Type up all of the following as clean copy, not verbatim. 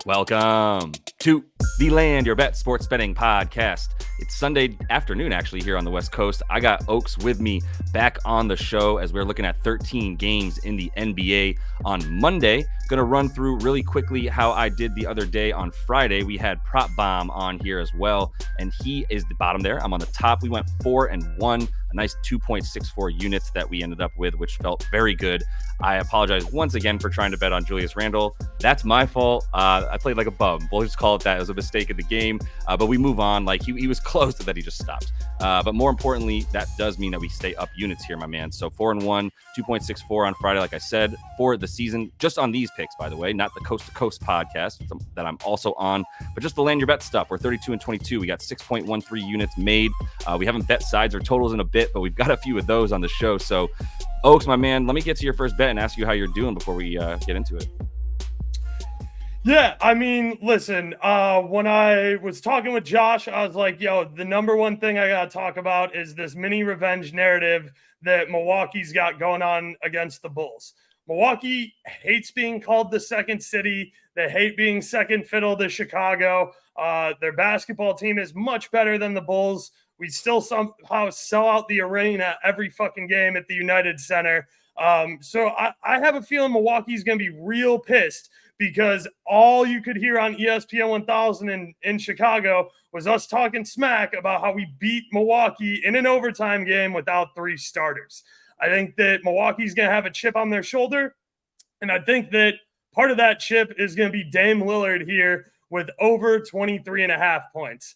Welcome to the Land Your Bet Sports Betting Podcast. It's Sunday afternoon, actually, here on the West Coast. I got Oaks with me back on the show as we're looking at 13 games in the NBA on Monday. Going to run through really quickly how I did the other day on Friday. We had Prop Bomb on here as well, and he is the bottom there. I'm on the top. We went 4-1, a nice 2.64 units that we ended up with, which felt very good. I apologize once again for trying to bet on Julius Randle. That's my fault. I played like a bum. We'll just call it that. It was a mistake in the game, but we move on. Like he was close to that. He just stopped. But more importantly, that does mean that we stay up units here, my man. So 4-1, 2.64 on Friday, like I said, for the season, just on these picks, by the way, not the Coast to Coast podcast that I'm also on, but just the Land Your Bet stuff. We're 32-22. We got 6.13 units made. We haven't bet sides or totals in a bit, but we've got a few of those on the show. So Oaks, my man, let me get to your first bet and ask you how you're doing before we get into it. Yeah, I mean, listen, when I was talking with Josh, I was like, yo, the number one thing I got to talk about is this mini revenge narrative that Milwaukee's got going on against the Bulls. Milwaukee hates being called the second city. They hate being second fiddle to Chicago. Their basketball team is much better than the Bulls. We still somehow sell out the arena every fucking game at the United Center. So I have a feeling Milwaukee's going to be real pissed because all you could hear on ESPN 1000 in Chicago was us talking smack about how we beat Milwaukee in an overtime game without three starters. I think that Milwaukee's going to have a chip on their shoulder, and I think that part of that chip is going to be Dame Lillard here with over 23.5 points.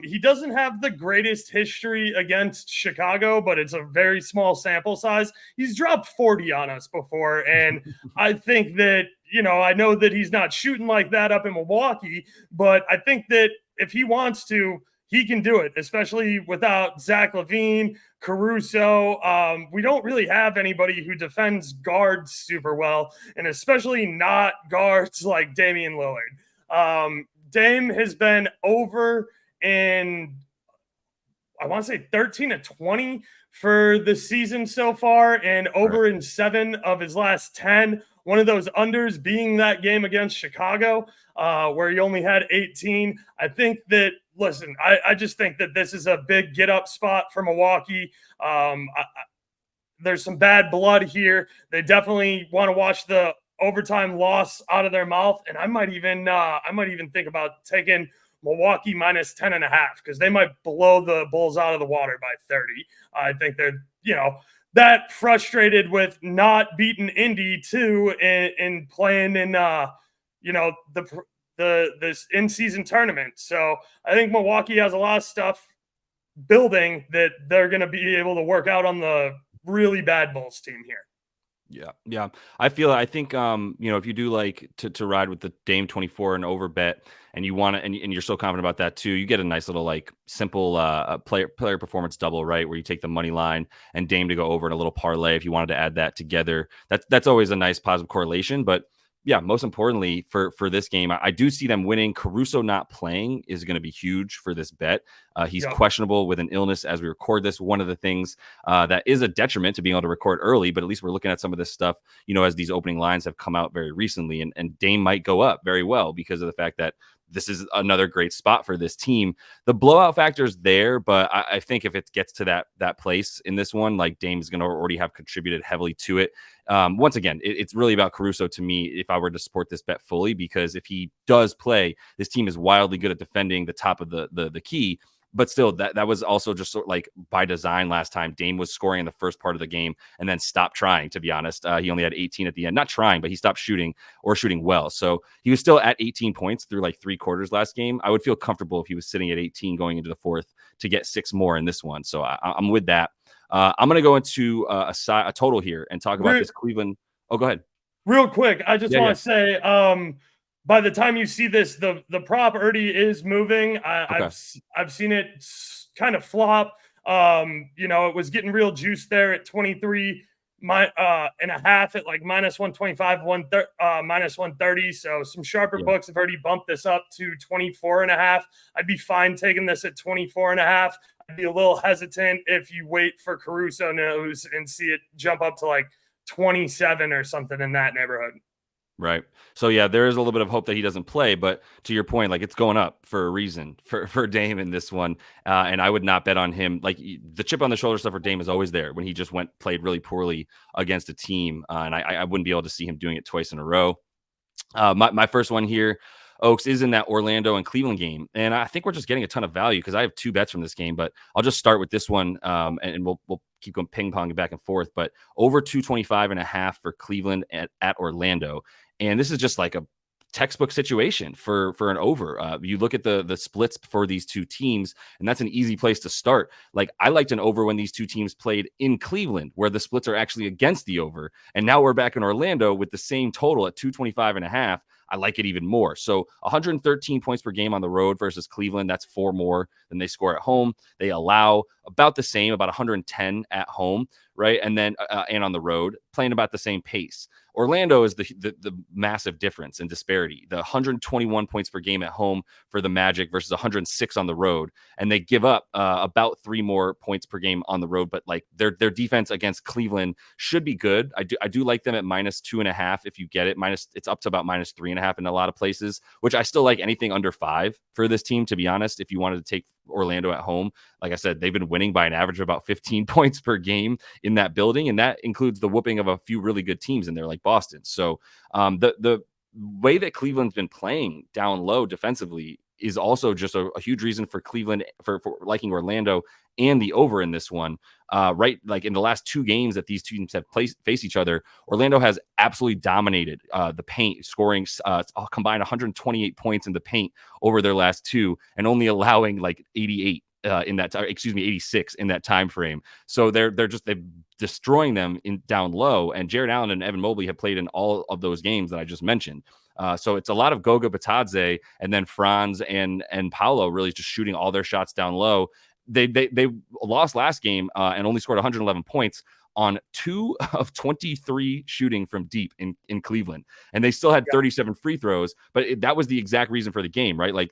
He doesn't have the greatest history against Chicago, but it's a very small sample size. He's dropped 40 on us before, and I think that, I know that he's not shooting like that up in Milwaukee, but I think that if he wants to, he can do it, especially without Zach LaVine, Caruso. We don't really have anybody who defends guards super well, and especially not guards like Damian Lillard. Dame has been over in, I want to say 13-20 for the season so far, and over in 7 of his last 10. One of those unders being that game against Chicago, where he only had 18. I think that, listen, I just think that this is a big get-up spot for Milwaukee. There's some bad blood here. They definitely want to watch the overtime loss out of their mouth, and I might even think about taking Milwaukee minus 10.5 because they might blow the Bulls out of the water by 30. I think they're, that frustrated with not beating Indy too and playing in, this in-season tournament. So I think Milwaukee has a lot of stuff building that they're going to be able to work out on the really bad Bulls team here. Yeah. I think, if you do like to ride with the Dame 24 and over bet, and you want to, and you're so confident about that too, you get a nice little like simple player performance double, right? Where you take the money line and Dame to go over in a little parlay. If you wanted to add that together, that's always a nice positive correlation. But yeah, most importantly for this game, I do see them winning. Caruso not playing is going to be huge for this bet. He's questionable with an illness as we record this. One of the things that is a detriment to being able to record early, but at least we're looking at some of this stuff, as these opening lines have come out very recently, and Dame might go up very well because of the fact that this is another great spot for this team. The blowout factor is there, but I think if it gets to that place in this one, like Dame's going to already have contributed heavily to it. Once again, it's really about Caruso to me if I were to support this bet fully, because if he does play, this team is wildly good at defending the top of the key. But still, that was also just sort of like by design last time. Dame was scoring in the first part of the game and then stopped trying, to be honest. He only had 18 at the end. Not trying, but he stopped shooting or shooting well. So he was still at 18 points through like 3 quarters last game. I would feel comfortable if he was sitting at 18 going into the fourth to get 6 more in this one. So I'm with that. I'm going to go into a total here and talk about this Cleveland. Oh, go ahead. Real quick, I just want to say, by the time you see this, the prop already is moving. I've seen it kind of flop. It was getting real juice there at 23 and a half at like minus 125, minus 130. So some sharper books have already bumped this up to 24 and a half. I'd be fine taking this at 24 and a half. I'd be a little hesitant if you wait for Caruso news and see it jump up to like 27 or something in that neighborhood. Right. So yeah, there is a little bit of hope that he doesn't play, but to your point, like it's going up for a reason for Dame in this one, and I would not bet on him. Like the chip on the shoulder stuff for Dame is always there when he just played really poorly against a team, and I wouldn't be able to see him doing it twice in a row. My first one here, Oaks, is in that Orlando and Cleveland game. And I think we're just getting a ton of value because I have two bets from this game, but I'll just start with this one, and we'll keep going ping-ponging back and forth. But over 225.5 for Cleveland at Orlando. And this is just like a textbook situation for an over. You look at the splits for these two teams, and that's an easy place to start. Like I liked an over when these two teams played in Cleveland, where the splits are actually against the over. And now we're back in Orlando with the same total at 225.5. I like it even more. So 113 points per game on the road versus Cleveland. That's 4 more than they score at home. They allow about the same, about 110 at home, right? And then and on the road, playing about the same pace. Orlando is the massive difference and disparity. The 121 points per game at home for the Magic versus 106 on the road, and they give up about 3 more points per game on the road. But like their defense against Cleveland should be good. I do like them at -2.5 if you get it. It's up to about -3.5 in a lot of places, which I still like anything under 5 for this team. To be honest, if you wanted to take Orlando at home, like I said, they've been winning by an average of about 15 points per game in that building, and that includes the whooping of a few really good teams in there like Boston. So the way that Cleveland's been playing down low defensively is also just a huge reason for Cleveland for liking Orlando and the over in this one. Right, like in the last 2 games that these two teams have faced each other, Orlando has absolutely dominated the paint, scoring combined 128 points in the paint over their last 2, and only allowing like 88 in that 86 in that time frame. So they're destroying them in down low. And Jared Allen and Evan Mobley have played in all of those games that I just mentioned. So it's a lot of Goga Batadze and then Franz and Paolo really just shooting all their shots down low. They lost last game and only scored 111 points on 2 of 23 shooting from deep in Cleveland. And they still had 37 free throws, but that was the exact reason for the game, right? Like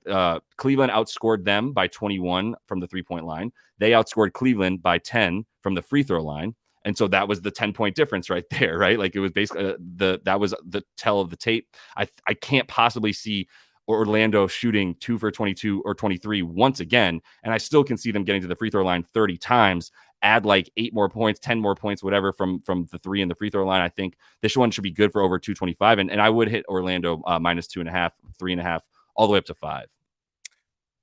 Cleveland outscored them by 21 from the 3-point line. They outscored Cleveland by 10 from the free throw line. And so that was the 10-point difference right there, right? Like it was basically that was the tell of the tape. I can't possibly see Orlando shooting 2 for 22 or 23 once again. And I still can see them getting to the free throw line 30 times, add like 8 more points, 10 more points, whatever from the 3 and the free throw line. I think this one should be good for over 225. And I would hit Orlando -2.5, 3.5, all the way up to 5.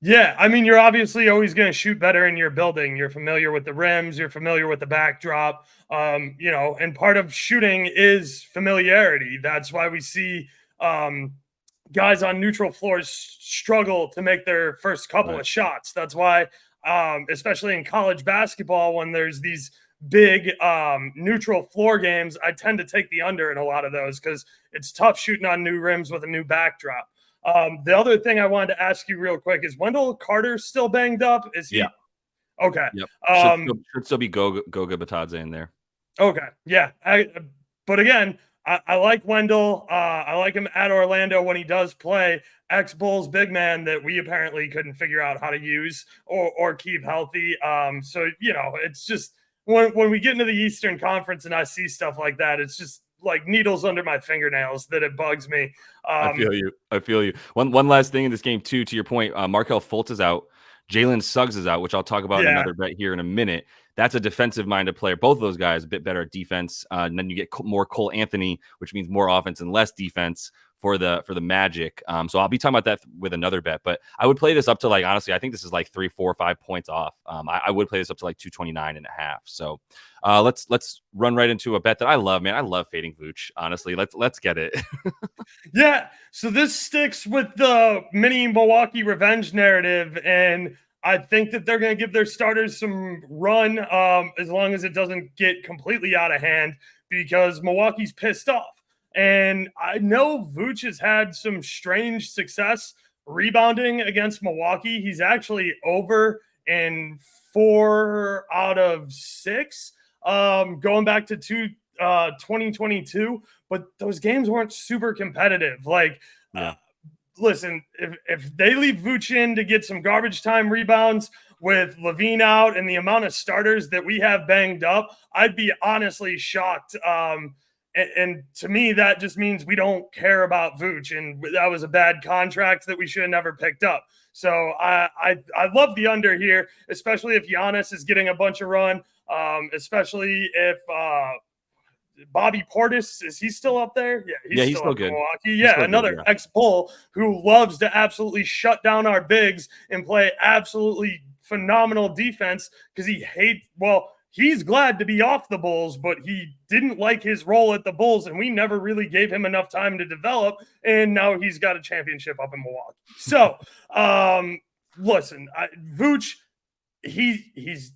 Yeah, I mean, you're obviously always going to shoot better in your building. You're familiar with the rims, you're familiar with the backdrop, and part of shooting is familiarity. That's why we see guys on neutral floors struggle to make their first couple of shots. That's why, especially in college basketball, when there's these big neutral floor games, I tend to take the under in a lot of those because it's tough shooting on new rims with a new backdrop. The other thing I wanted to ask you real quick is Wendell Carter still banged up? Is he? Yeah. Okay. Yep. Should still be Goga Batadze in there. Okay. Yeah. But again, I like Wendell. I like him at Orlando when he does play. Ex-Bulls big man that we apparently couldn't figure out how to use or keep healthy. So, it's just when we get into the Eastern Conference and I see stuff like that, it's just like needles under my fingernails that it bugs me. I feel you. One last thing in this game too, to your point, Markelle Fultz is out. Jalen Suggs is out, which I'll talk about in another bet here in a minute. That's a defensive-minded player. Both of those guys a bit better at defense. And then you get more Cole Anthony, which means more offense and less defense for the Magic. So I'll be talking about that with another bet. But I would play this up to honestly, I think this is 3, 4, 5 points off. I would play this up to 229.5. So let's run right into a bet that I love, man. I love fading Vooch. Honestly, let's get it. Yeah. So this sticks with the mini Milwaukee revenge narrative, and I think that they're going to give their starters some run as long as it doesn't get completely out of hand because Milwaukee's pissed off. And I know Vooch has had some strange success rebounding against Milwaukee. He's actually over in 4 out of 6 going back to 2022. But those games weren't super competitive. Listen, if they leave Vooch in to get some garbage time rebounds with Levine out and the amount of starters that we have banged up, I'd be honestly shocked And to me, that just means we don't care about Vooch, and that was a bad contract that we should have never picked up. So I love the under here, especially if Giannis is getting a bunch of run, especially if Bobby Portis, is he still up there? Yeah, he's still up good. in Milwaukee. Yeah, another good, yeah. ex-Bull who loves to absolutely shut down our bigs and play absolutely phenomenal defense because he's glad to be off the Bulls, but he didn't like his role at the Bulls, and we never really gave him enough time to develop, and now he's got a championship up in Milwaukee. So, listen, Vooch, he's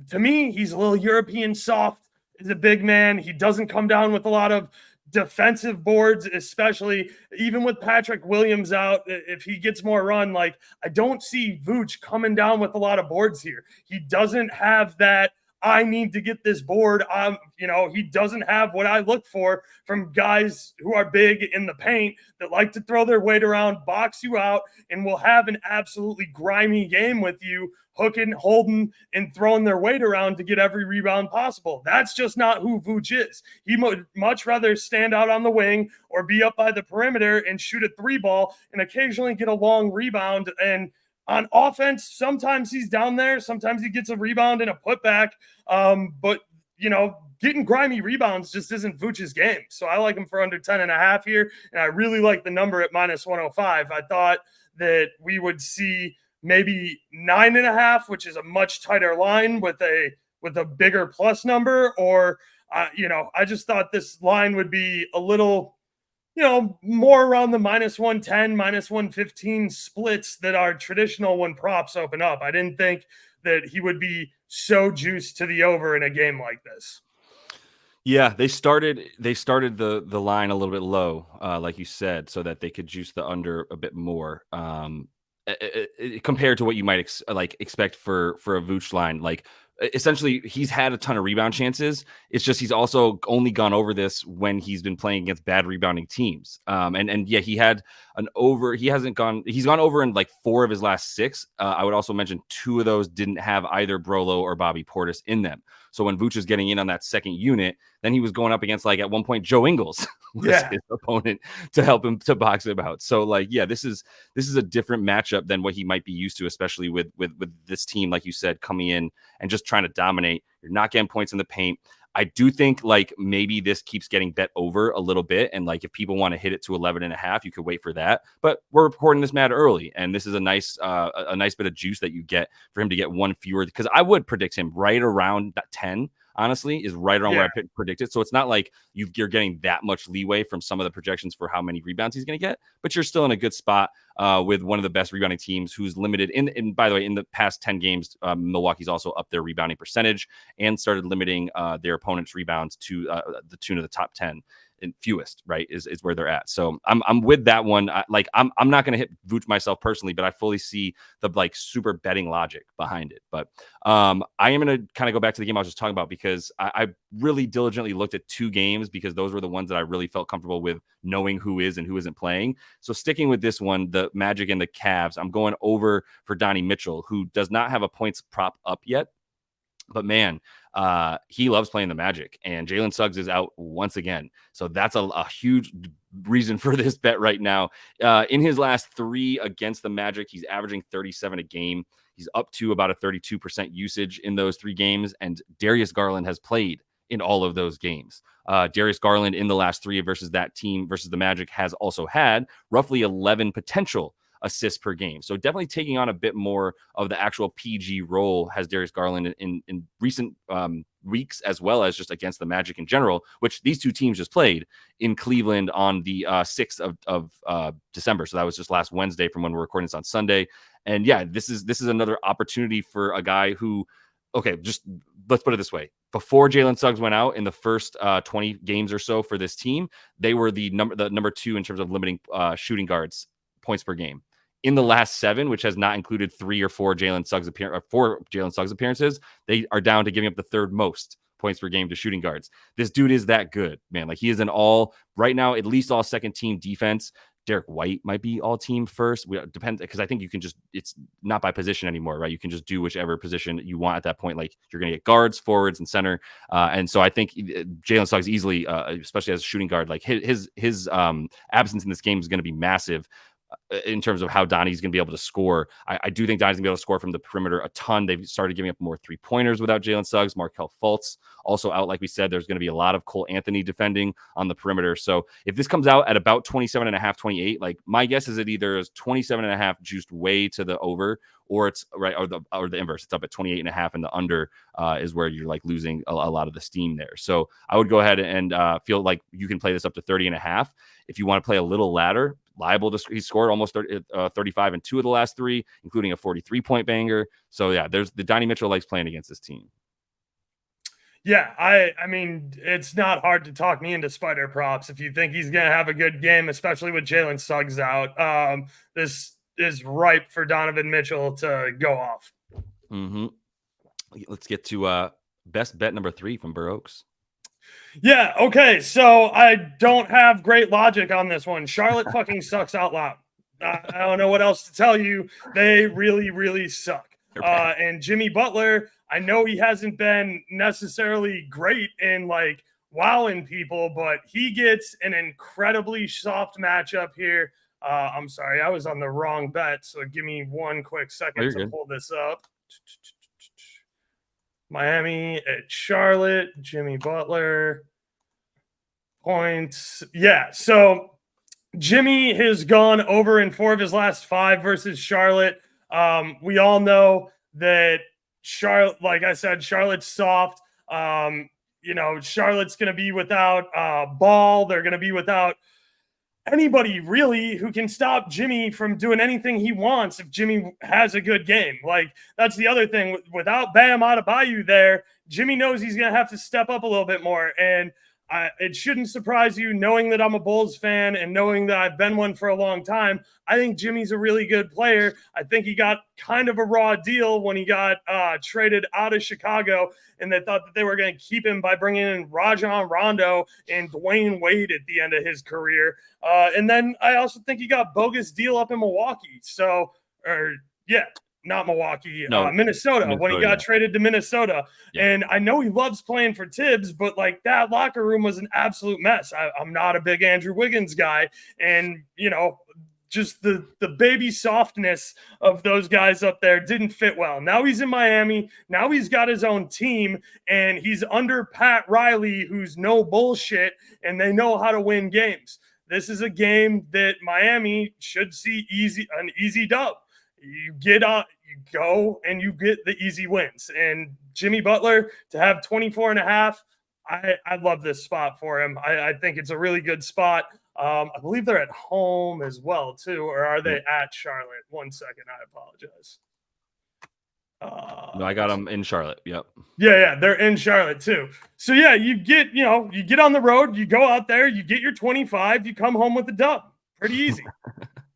to me, he's a little European soft. He's a big man. He doesn't come down with a lot of defensive boards, especially even with Patrick Williams out. If he gets more run, like I don't see Vooch coming down with a lot of boards here. He doesn't have that. I need to get this board. He doesn't have what I look for from guys who are big in the paint that like to throw their weight around, box you out, and will have an absolutely grimy game with you, hooking, holding, and throwing their weight around to get every rebound possible. That's just not who Vooch is. He would much rather stand out on the wing or be up by the perimeter and shoot a three ball and occasionally get a long rebound. And on offense, sometimes he's down there. Sometimes he gets a rebound and a putback. But, getting grimy rebounds just isn't Vooch's game. So I like him for under 10.5 here. And I really like the number at -105. I thought that we would see maybe 9.5, which is a much tighter line with a bigger plus number. Or, I just thought this line would be a little more around the -110, -115 splits that are traditional when props open up. I didn't think that he would be so juiced to the over in a game like this. Yeah, they started the line a little bit low, like you said, so that they could juice the under a bit more. Compared to what you might expect for a Vooch line. Like essentially he's had a ton of rebound chances. It's just he's also only gone over this when he's been playing against bad rebounding teams. And yeah, he had an over. He's gone over in like 4 of his last 6. I would also mention 2 of those didn't have either Brolo or Bobby Portis in them. So when Vooch is getting in on that second unit, then he was going up against, like, at one point, Joe Ingles was his opponent to help him to box him out. So, like, yeah, this is a different matchup than what he might be used to, especially with this team, like you said, coming in and just trying to dominate. You're not getting points in the paint. I do think, like, maybe this keeps getting bet over a little bit. And, like, if people want to hit it to 11.5, you could wait for that. But we're recording this mad early. And this is a nice bit of juice that you get for him to get one fewer. Because I would predict him right around that 10, honestly, is right around where I predicted. So it's not like you're getting that much leeway from some of the projections for how many rebounds he's going to get. But you're still in a good spot with one of the best rebounding teams who's limited. In by the way, in the past 10 games, Milwaukee's also upped their rebounding percentage and started limiting their opponent's rebounds to the tune of the top 10 and fewest, right, is where they're at. So I'm with that one. I'm not going to hit Vooch myself personally, but I fully see the, like, super betting logic behind it. But I am going to kind of go back to the game I was just talking about, because I really diligently looked at 2 games, because those were the ones that I really felt comfortable with knowing who is and who isn't playing. So sticking with this one, the Magic and the Cavs, I'm going over for Donnie Mitchell, who does not have a points prop up yet. But man, he loves playing the Magic, and Jalen Suggs is out once again. So that's a huge reason for this bet right now. In his last 3 against the Magic, he's averaging 37 a game. He's up to about a 32% usage in those 3 games. And Darius Garland has played in all of those games. Darius Garland in the last 3 versus that team versus the Magic has also had roughly 11 potential assists per game. So definitely taking on a bit more of the actual PG role has Darius Garland in recent weeks, as well as just against the Magic in general, which these 2 teams just played in Cleveland on the 6th of December. So that was just last Wednesday from when we're recording this on Sunday. And yeah, this is another opportunity for a guy who, okay, just let's put it this way. Before Jalen Suggs went out in the first 20 games or so for this team, they were the number 2 in terms of limiting shooting guards points per game. In the last 7, which has not included 3 or 4 Jalen Suggs appearances, they are down to giving up the 3rd most points per game to shooting guards. This dude is that good, man. Like, he is right now, at least all second team defense. Derek White might be all team first. We depend because I think you can just it's not by position anymore, right? You can just do whichever position you want at that point. Like you're going to get guards, forwards, and center. And so I think Jalen Suggs easily, especially as a shooting guard, like his absence in this game is going to be massive in terms of how Donnie's going to be able to score. I do think Donnie's going to be able to score from the perimeter a ton. They've started giving up more 3-pointers without Jalen Suggs. Markelle Fultz also out. Like we said, there's going to be a lot of Cole Anthony defending on the perimeter. So if this comes out at about 27.5, 28, like my guess is it either is 27.5 juiced way to the over, or it's right, or the inverse. It's up at 28.5, and the under is where you're like losing a lot of the steam there. So I would go ahead and feel like you can play this up to 30.5. If you want to play a little ladder, liable to he scored almost 35 in 2 of the last 3, including a 43-point banger. So yeah, there's the Donnie Mitchell likes playing against this team. Yeah, I mean, it's not hard to talk me into spider props if you think he's going to have a good game, especially with Jalen Suggs out. This is ripe for Donovan Mitchell to go off. Mm-hmm. Let's get to best bet number 3 from Burr Oaks. Yeah, okay, so I don't have great logic on this one. Charlotte fucking sucks out loud. I don't know what else to tell you. They really, really suck. And Jimmy Butler, I know he hasn't been necessarily great in like wowing people, but he gets an incredibly soft matchup here. I'm sorry, I was on the wrong bet, so give me one quick second to pull this up. Miami at Charlotte, Jimmy Butler points. Yeah, so Jimmy has gone over in 4 of his last 5 versus Charlotte. We all know that Charlotte, like I said, Charlotte's soft. Charlotte's going to be without Ball. They're going to be without anybody really who can stop Jimmy from doing anything he wants if Jimmy has a good game. Like, that's the other thing. Without Bam Adebayo there, Jimmy knows he's going to have to step up a little bit more. And it shouldn't surprise you, knowing that I'm a Bulls fan and knowing that I've been one for a long time. I think Jimmy's a really good player. I think he got kind of a raw deal when he got traded out of Chicago, and they thought that they were going to keep him by bringing in Rajon Rondo and Dwayne Wade at the end of his career. And then I also think he got bogus deal up in Milwaukee. Not Milwaukee, Minnesota, when he got traded to Minnesota. Yeah. And I know he loves playing for Tibbs, but like that locker room was an absolute mess. I'm not a big Andrew Wiggins guy. And, just the baby softness of those guys up there didn't fit well. Now he's in Miami. Now he's got his own team, and he's under Pat Riley, who's no bullshit, and they know how to win games. This is a game that Miami should see an easy dub. You go and you get the easy wins. And Jimmy Butler to have 24.5, I love this spot for him. I think it's a really good spot. I believe they're at home as well, too. Or are they at Charlotte? 1 second. I apologize. No, I got them in Charlotte. Yep. Yeah, they're in Charlotte too. So yeah, you get on the road, you go out there, you get your 25, you come home with the dub. Pretty easy.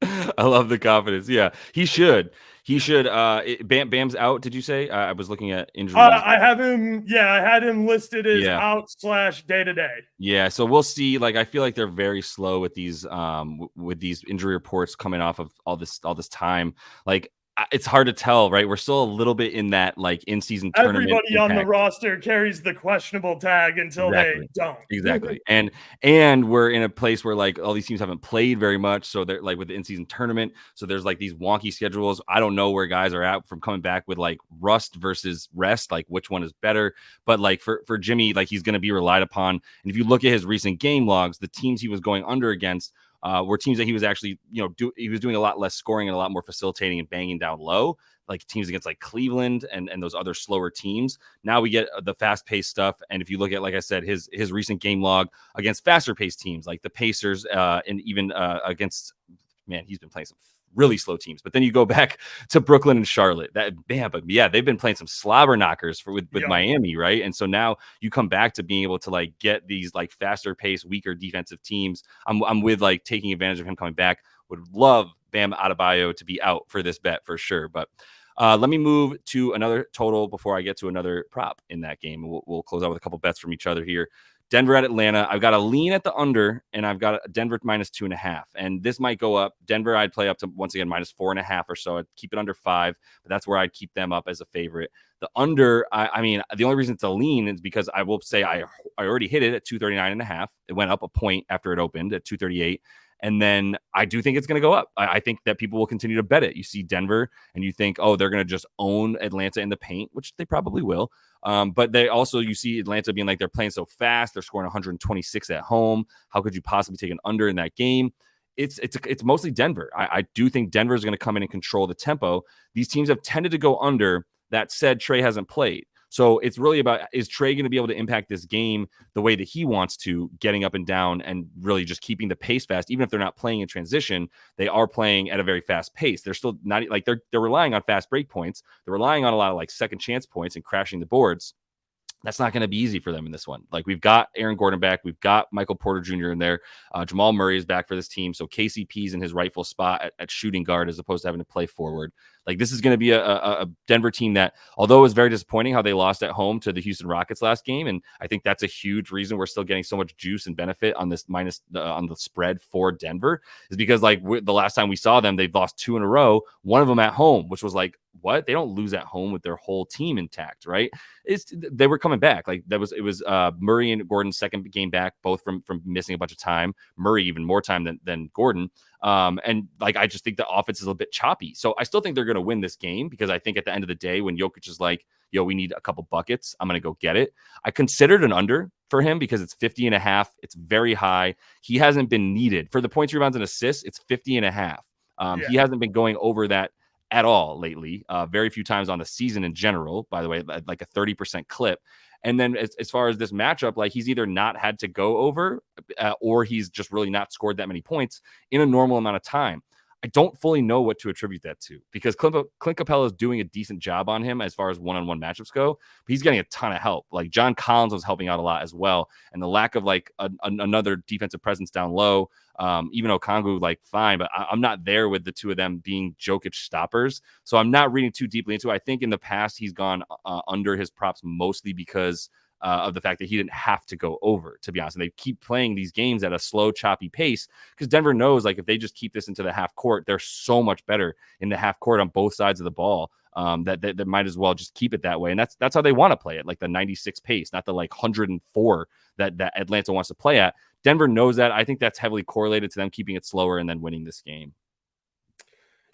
I love the confidence. Yeah, he should. Bam's out. Did you say? I was looking at injuries. I have him. Yeah, I had him listed as out / day to day. Yeah, so we'll see. Like, I feel like they're very slow with these injury reports coming off of all this time. Like, it's hard to tell, right? We're still a little bit in that like in-season tournament. Everybody on the roster carries the questionable tag until they don't. Exactly. And we're in a place where like all these teams haven't played very much. So they're like with the in-season tournament. So there's like these wonky schedules. I don't know where guys are at from coming back with like rust versus rest, like which one is better. But like for Jimmy, like he's going to be relied upon. And if you look at his recent game logs, the teams he was going under against were teams that he was actually, he was doing a lot less scoring and a lot more facilitating and banging down low, like teams against like Cleveland and those other slower teams. Now we get the fast-paced stuff. And if you look at, like I said, his recent game log against faster-paced teams like the Pacers and even against, he's been playing some really slow teams. But then you go back to Brooklyn and Charlotte. They've been playing some slobber knockers with Miami, right? And so now you come back to being able to like get these like faster paced, weaker defensive teams. I'm with like taking advantage of him coming back. Would love Bam Adebayo to be out for this bet for sure. But let me move to another total before I get to another prop in that game. We'll close out with a couple bets from each other here. Denver at Atlanta. I've got a lean at the under, and I've got Denver -2.5. And this might go up. Denver, I'd play up to, once again, -4.5 or so. I'd keep it under 5, but that's where I'd keep them up as a favorite. The under, I mean, the only reason it's a lean is because I will say I already hit it at 239.5. It went up a point after it opened at 238. And then I do think it's going to go up. I think that people will continue to bet it. You see Denver and you think, oh, they're going to just own Atlanta in the paint, which they probably will. But they also, you see Atlanta being like, they're playing so fast. They're scoring 126 at home. How could you possibly take an under in that game? It's mostly Denver. I do think Denver is going to come in and control the tempo. These teams have tended to go under. That said, Trey hasn't played. So it's really about, is Trey going to be able to impact this game the way that he wants to, getting up and down and really just keeping the pace fast? Even if they're not playing in transition, they are playing at a very fast pace. They're still not like, they're relying on fast break points. They're relying on a lot of like second chance points and crashing the boards. That's not going to be easy for them in this one. Like, we've got Aaron Gordon back. We've got Michael Porter Jr. in there. Jamal Murray is back for this team. So KCP's in his rightful spot at shooting guard as opposed to having to play forward. Like, this is going to be a Denver team that, although it was very disappointing how they lost at home to the Houston Rockets last game, and I think that's a huge reason we're still getting so much juice and benefit on this on the spread for Denver, is because like the last time we saw them, they've lost 2 in a row, one of them at home, which was like, what? They don't lose at home with their whole team intact, right? They were coming back. Like, it was Murray and Gordon's second game back, both from missing a bunch of time. Murray even more time than Gordon. And like, I just think the offense is a bit choppy. So I still think they're going to win this game, because I think at the end of the day, when Jokic is like, yo, we need a couple buckets, I'm going to go get it. I considered an under for him because it's 50.5. It's very high. He hasn't been needed for the points, rebounds, and assists. It's 50.5. He hasn't been going over that at all lately. Very few times on the season in general, by the way, like a 30% clip. And then as far as this matchup, like, he's either not had to go over or he's just really not scored that many points in a normal amount of time. I don't fully know what to attribute that to, because Clint Capella is doing a decent job on him as far as one-on-one matchups go, but he's getting a ton of help. Like, John Collins was helping out a lot as well. And the lack of like another defensive presence down low, even Okongwu, like, fine, but I'm not there with the two of them being Jokic stoppers. So I'm not reading too deeply into it. I think in the past he's gone under his props mostly because of the fact that he didn't have to go over, to be honest. And they keep playing these games at a slow, choppy pace, because Denver knows, like, if they just keep this into the half court, they're so much better in the half court on both sides of the ball, that might as well just keep it that way. And that's how they want to play it, like the 96 pace, not the like 104 that Atlanta wants to play at. Denver knows that. I think that's heavily correlated to them keeping it slower and then winning this game.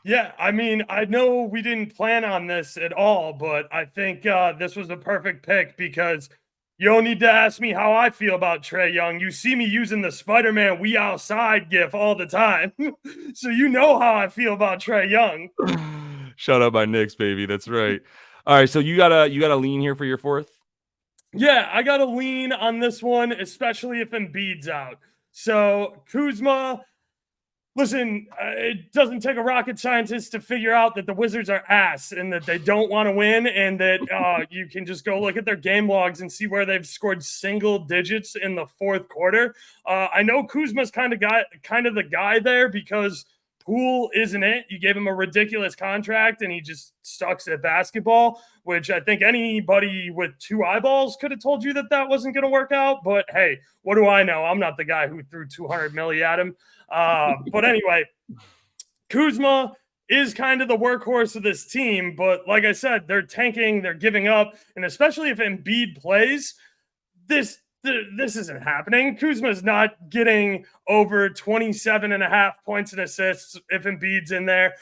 Yeah, I mean, I know we didn't plan on this at all, but I think this was a perfect pick, because you don't need to ask me how I feel about Trae Young. You see me using the Spider-Man "We Outside" gif all the time. So you know how I feel about Trae Young. Shout out my Knicks, baby. That's right. All right, so you got a lean here for your fourth? Yeah, I got to lean on this one, especially if Embiid's out. So Kuzma, listen, it doesn't take a rocket scientist to figure out that the Wizards are ass and that they don't want to win, and that you can just go look at their game logs and see where they've scored single digits in the fourth quarter. I know Kuzma's kind of the guy there, because Poole isn't it. You gave him a ridiculous contract and he just sucks at basketball, which I think anybody with 2 eyeballs could have told you that wasn't going to work out. But hey, what do I know? I'm not the guy who threw 200 million at him. But anyway, Kuzma is kind of the workhorse of this team. But like I said, they're tanking, they're giving up. And especially if Embiid plays, this isn't happening. Kuzma's not getting over 27.5 points and assists if Embiid's in there.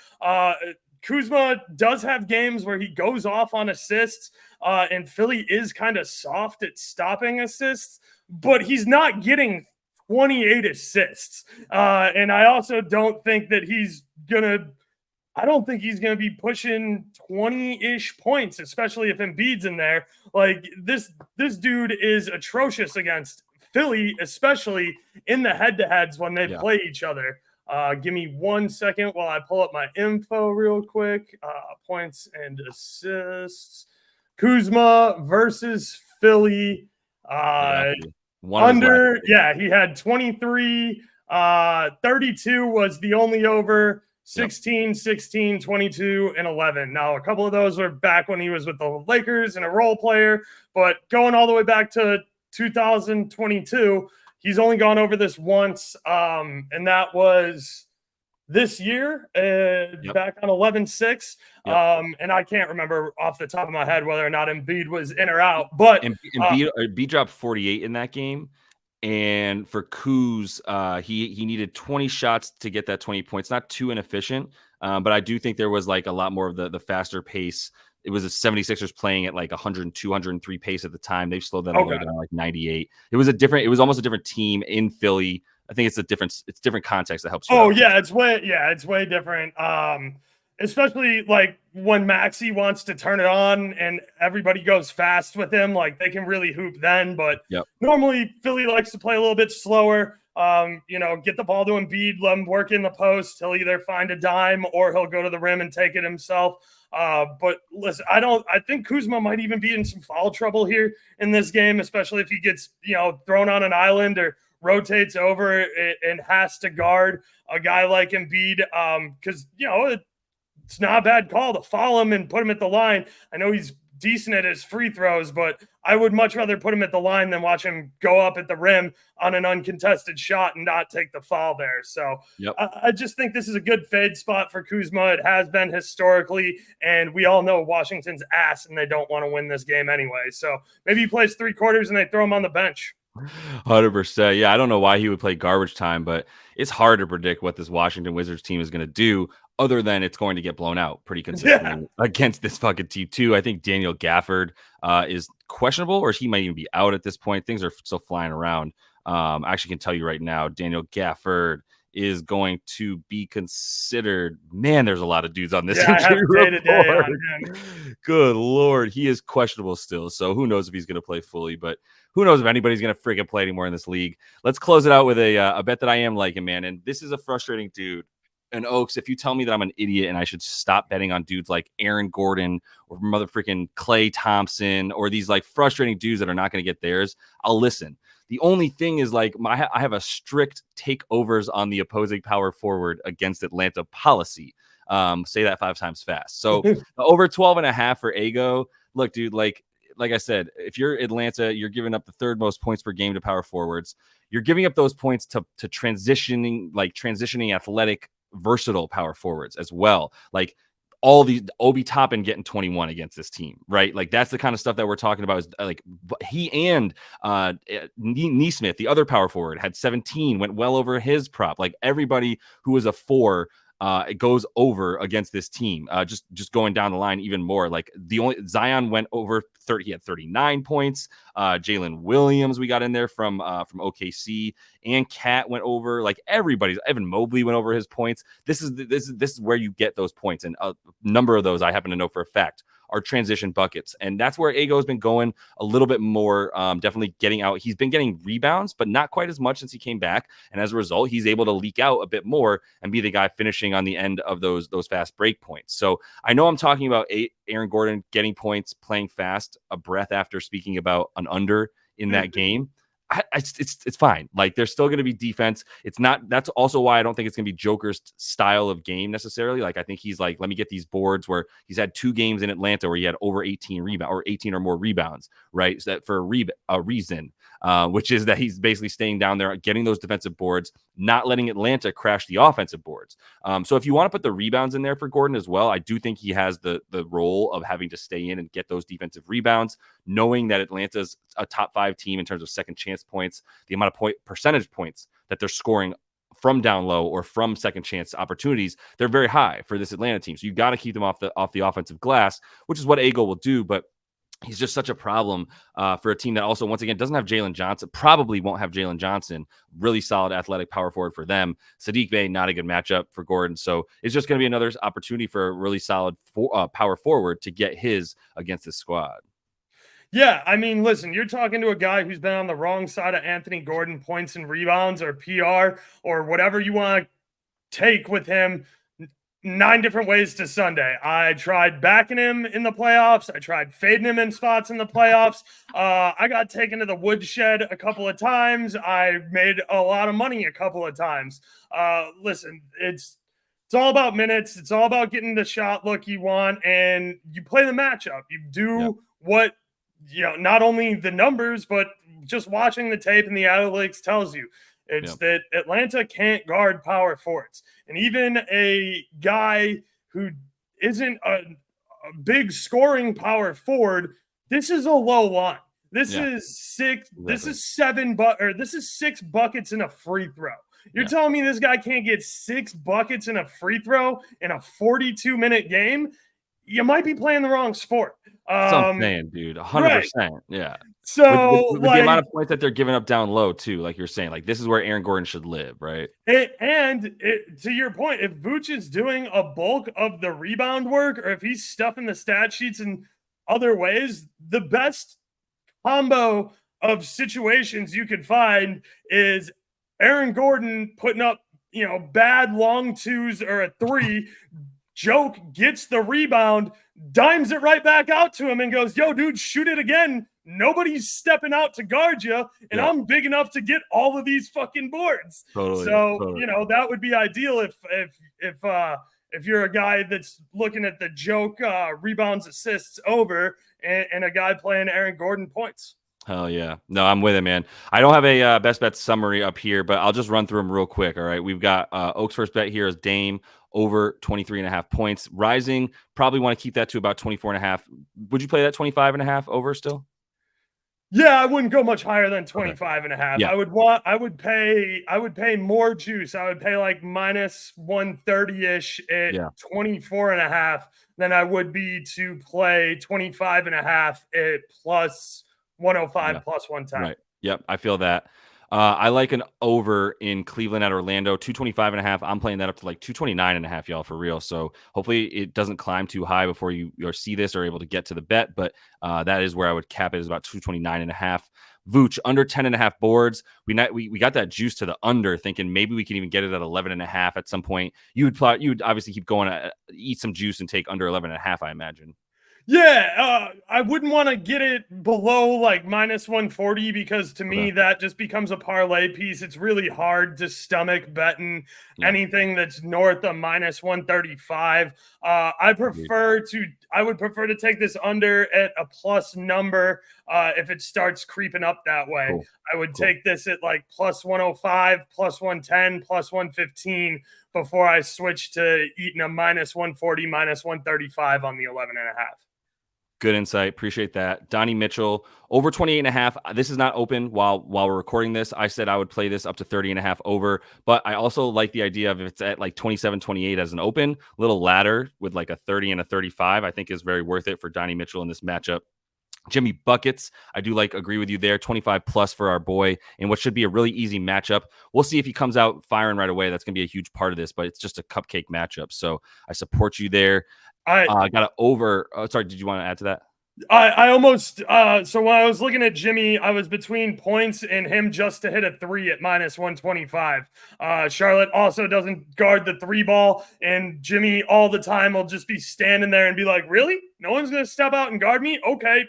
Kuzma does have games where he goes off on assists, and Philly is kind of soft at stopping assists, but he's not getting 28 assists. And I also don't think that he's going to be pushing 20-ish points, especially if Embiid's in there. Like, this dude is atrocious against Philly, especially in the head-to-heads when they play each other. Give me 1 second while I pull up my info real quick. Points and assists. Kuzma versus Philly. Under, he had 23. 32 was the only over. 16, 16, 22, and 11. Now, a couple of those were back when he was with the Lakers and a role player, but going all the way back to 2022. He's only gone over this once, and that was this year, back on 11-6. And I can't remember off the top of my head whether or not Embiid was in or out. But Embiid dropped 48 in that game. And for Kuz, he needed 20 shots to get that 20 points. Not too inefficient, but I do think there was like a lot more of the faster pace. It was the 76ers playing at like 102, 103 pace at the time. They've slowed that all the way down to like 98. It was almost a different team in Philly. I think it's different context that helps you out. Yeah, it's way different. Especially like when Maxey wants to turn it on and everybody goes fast with him, like they can really hoop then. But normally Philly likes to play a little bit slower. Get the ball to Embiid, let him work in the post. He'll either find a dime or he'll go to the rim and take it himself. But listen, I think Kuzma might even be in some foul trouble here in this game, especially if he gets, thrown on an island or rotates over and has to guard a guy like Embiid. Because, it's not a bad call to foul him and put him at the line. I know he's decent at his free throws, but I would much rather put him at the line than watch him go up at the rim on an uncontested shot and not take the foul there. So I just think this is a good fade spot for Kuzma. It has been historically, and we all know Washington's ass and they don't want to win this game anyway. So maybe he plays 3 quarters and they throw him on the bench. 100%. Yeah, I don't know why he would play garbage time, but it's hard to predict what this Washington Wizards team is going to do, other than it's going to get blown out pretty consistently against this fucking team too. I think Daniel Gafford is questionable, or he might even be out at this point. Things are still flying around. I actually can tell you right now, Daniel Gafford is going to be considered. Man, there's a lot of dudes on this injury report. Good Lord, he is questionable still. So who knows if he's going to play fully, but who knows if anybody's going to freaking play anymore in this league. Let's close it out with a bet that I am liking, man. And this is a frustrating dude. And Oaks, if you tell me that I'm an idiot and I should stop betting on dudes like Aaron Gordon or mother freaking Clay Thompson or these like frustrating dudes that are not going to get theirs, I'll listen. The only thing is like I have a strict takeovers on the opposing power forward against Atlanta policy. Say that 5 times fast. So over 12.5 for Ago. Look, dude, like I said, if you're Atlanta, you're giving up the 3rd most points per game to power forwards. You're giving up those points to transitioning athletic, versatile power forwards as well. Like all these Obi Toppin getting 21 against this team, right? Like that's the kind of stuff that we're talking about. Is like he and Neesmith, the other power forward, had 17, went well over his prop. Like everybody who was a 4 it goes over against this team. Just going down the line even more. Like the only Zion went over 30. He had 39 points. Jalen Williams we got in there from OKC, and Cat went over. Like everybody's. Evan Mobley went over his points. This is where you get those points, and a number of those I happen to know for a fact are transition buckets, and that's where Ago has been going a little bit more. Definitely getting out. He's been getting rebounds, but not quite as much since he came back, and as a result, he's able to leak out a bit more and be the guy finishing on the end of those fast break points. So I know I'm talking about Aaron Gordon getting points, playing fast, a breath after speaking about an under in that game. It's fine. Like there's still going to be defense. It's not. That's also why I don't think it's going to be Joker's style of game necessarily. Like I think he's like, let me get these boards, where he's had 2 games in Atlanta where he had over 18 rebounds or 18 or more rebounds, right? So that for a reason, which is that he's basically staying down there, getting those defensive boards, not letting Atlanta crash the offensive boards. So if you want to put the rebounds in there for Gordon as well, I do think he has the role of having to stay in and get those defensive rebounds, knowing that Atlanta's a top 5 team in terms of second chance points, the amount of percentage points that they're scoring from down low or from second chance opportunities, they're very high for this Atlanta team. So you got to keep them off the offensive glass, which is what Ago will do. But he's just such a problem for a team that also, once again, doesn't have Jalen Johnson, probably won't have Jalen Johnson, really solid athletic power forward for them. Sadiq Bey, not a good matchup for Gordon. So it's just going to be another opportunity for a really solid power forward to get his against this squad. Yeah, I mean, listen, you're talking to a guy who's been on the wrong side of Anthony Gordon points and rebounds or PR or whatever you want to take with him 9 different ways to Sunday. I tried backing him in the playoffs. I tried fading him in spots in the playoffs. I got taken to the woodshed a couple of times. I made a lot of money a couple of times. Listen, it's all about minutes. It's all about getting the shot look you want, and you play the matchup. You do what, not only the numbers, but just watching the tape and the analytics tells you. It's that Atlanta can't guard power forwards. And even a guy who isn't a big scoring power forward, this is a low line. This is six. Exactly. This is this is 6 buckets in a free throw. You're telling me this guy can't get 6 buckets in a free throw in a 42-minute game? You might be playing the wrong sport. That's what I'm saying, dude. 100%. Right. Yeah. So with the amount of points that they're giving up down low too, like you're saying, like this is where Aaron Gordon should live, right? To your point, if Vooch is doing a bulk of the rebound work, or if he's stuffing the stat sheets in other ways, the best combo of situations you could find is Aaron Gordon putting up, bad long 2s or a 3. Joke gets the rebound, dimes it right back out to him and goes, yo, dude, shoot it again. Nobody's stepping out to guard you, and I'm big enough to get all of these fucking boards. Totally. That would be ideal if you're a guy that's looking at the joke rebounds, assists over, and a guy playing Aaron Gordon points. Hell yeah. No, I'm with it, man. I don't have a best bet summary up here, but I'll just run through them real quick. All right. We've got Oaks' first bet here is Dame over 23.5 points. Rising, probably want to keep that to about 24.5. Would you play that 25.5 over still? Yeah, I wouldn't go much higher than 25.5. Yeah. I would pay more juice. I would pay like minus 130-ish at 24.5 than I would be to play 25.5 at plus 105 plus 110. Right. Yep. I feel that. I like an over in Cleveland at Orlando, 225.5. I'm playing that up to like 229.5, y'all, for real. So hopefully it doesn't climb too high before you see this or able to get to the bet. But that is where I would cap it, is about 229.5. Vooch under 10.5 boards. We got that juice to the under, thinking maybe we can even get it at 11.5 at some point. You would obviously keep going, eat some juice and take under 11.5, I imagine. Yeah, I wouldn't want to get it below like minus 140 because to me that just becomes a parlay piece. It's really hard to stomach betting anything that's north of minus 135. I would prefer to take this under at a plus number if it starts creeping up that way. Cool. I would take this at like plus 105, plus 110, plus 115 before I switch to eating a minus 140, minus 135 on the 11.5. Good insight. Appreciate that. Donnie Mitchell, over 28.5. This is not open while we're recording this. I said I would play this up to 30.5 over, but I also like the idea of if it's at like 27, 28 as an open, little ladder with like a 30 and a 35, I think is very worth it for Donnie Mitchell in this matchup. Jimmy Buckets, I do agree with you there. 25 plus for our boy in what should be a really easy matchup. We'll see if he comes out firing right away. That's going to be a huge part of this, but it's just a cupcake matchup. So I support you there. I got an over. Oh, sorry, did you want to add to that? I almost so when I was looking at Jimmy, I was between points and him just to hit a 3 at minus 125. Charlotte also doesn't guard the 3 ball, and Jimmy all the time will just be standing there and be like, really? No one's gonna step out and guard me? Okay.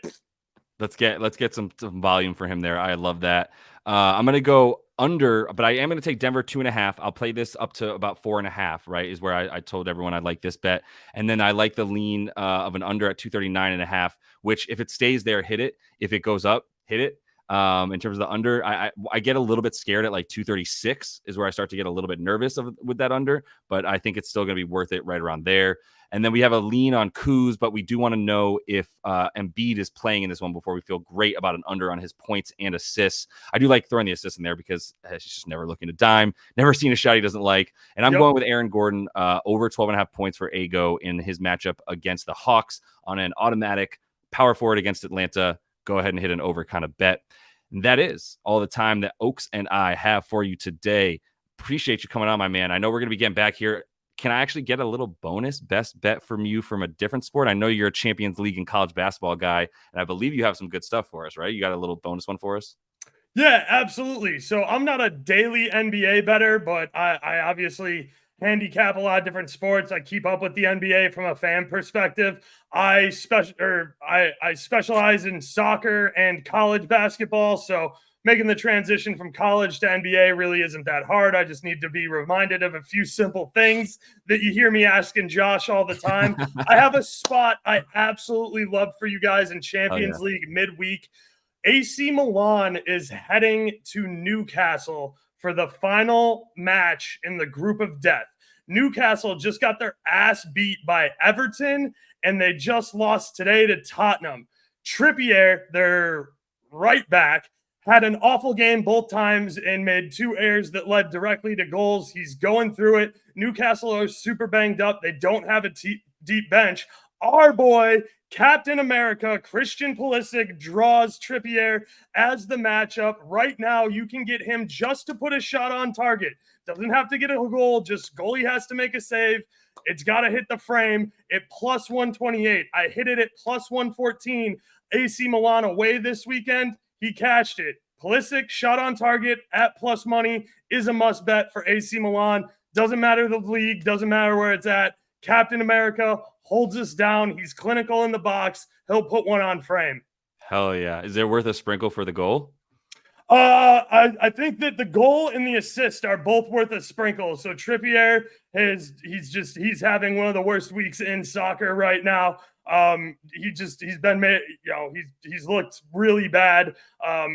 Let's get some volume for him there. I love that. I'm gonna go under, but I am going to take Denver 2.5. I'll play this up to about 4.5, right? Is where I told everyone I'd like this bet. And then I like the lean of an under at 239.5, which if it stays there, hit it. If it goes up, hit it. In terms of the under, I get a little bit scared at like 236 is where I start to get a little bit nervous with that under, but I think it's still going to be worth it right around there. And then we have a lean on Kuz, but we do want to know if Embiid is playing in this one before we feel great about an under on his points and assists. I do like throwing the assists in there because he's just never looking to dime, never seen a shot he doesn't like. And I'm going with Aaron Gordon over 12.5 points for Ago in his matchup against the Hawks on an automatic power forward against Atlanta. Go ahead and hit an over kind of bet. And that is all the time that Oaks and I have for you today. Appreciate you coming on, my man. I know we're going to be getting back here. Can I actually get a little bonus best bet from you from a different sport? I know you're a Champions League and college basketball guy, and I believe you have some good stuff for us, right? You got a little bonus one for us? Yeah, absolutely. So I'm not a daily NBA bettor, but I obviously handicap a lot of different sports. I keep up with the NBA from a fan perspective. I specialize in soccer and college basketball, so making the transition from college to NBA really isn't that hard. I just need to be reminded of a few simple things that you hear me asking Josh all the time. I have a spot I absolutely love for you guys in Champions League midweek. AC Milan is heading to Newcastle for the final match in the group of death. Newcastle just got their ass beat by Everton, and they just lost today to Tottenham. Trippier, their right back, had an awful game both times and made 2 errors that led directly to goals. He's going through it. Newcastle are super banged up. They don't have a deep bench. Our boy, Captain America, Christian Pulisic, draws Trippier as the matchup. Right now, you can get him just to put a shot on target. Doesn't have to get a goal. Just goalie has to make a save. It's got to hit the frame at plus 128. I hit it at plus 114. AC Milan away this weekend. He cashed it. Pulisic, shot on target at plus money is a must bet for AC Milan. Doesn't matter the league. Doesn't matter where it's at. Captain America holds us down. He's clinical in the box. He'll put one on frame. Hell yeah. Is it worth a sprinkle for the goal? I think that the goal and the assist are both worth a sprinkle. So Trippier he's having one of the worst weeks in soccer right now. He's been made, he's looked really bad.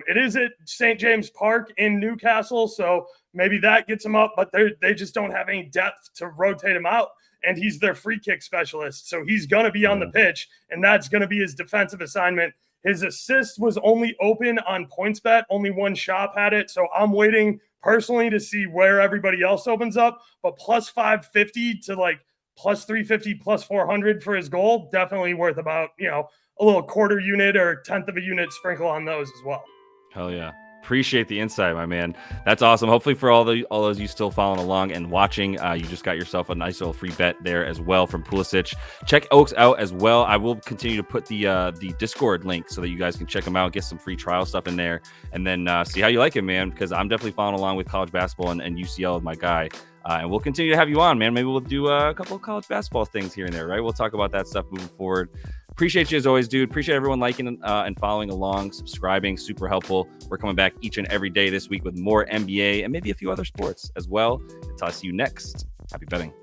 It is at St. James Park in Newcastle, so maybe that gets him up, but they just don't have any depth to rotate him out. And he's their free kick specialist. So he's going to be on the pitch, and that's going to be his defensive assignment. His assist was only open on PointsBet. Only one shop had it. So I'm waiting personally to see where everybody else opens up. But plus 550 to like plus 350, plus 400 for his goal, definitely worth about, a little quarter unit or tenth of a unit sprinkle on those as well. Hell yeah. Appreciate the insight, my man. That's awesome. Hopefully for all those you still following along and watching, you just got yourself a nice little free bet there as well from Pulisic. Check Oaks out as well. I will continue to put the Discord link so that you guys can check them out, get some free trial stuff in there, and then see how you like it, man, because I'm definitely following along with college basketball and UCL with my guy. And we'll continue to have you on, man. Maybe we'll do a couple of college basketball things here and there, right? We'll talk about that stuff moving forward. Appreciate you as always, dude. Appreciate everyone liking and following along, subscribing. Super helpful. We're coming back each and every day this week with more NBA and maybe a few other sports as well. Until I see you next. Happy betting.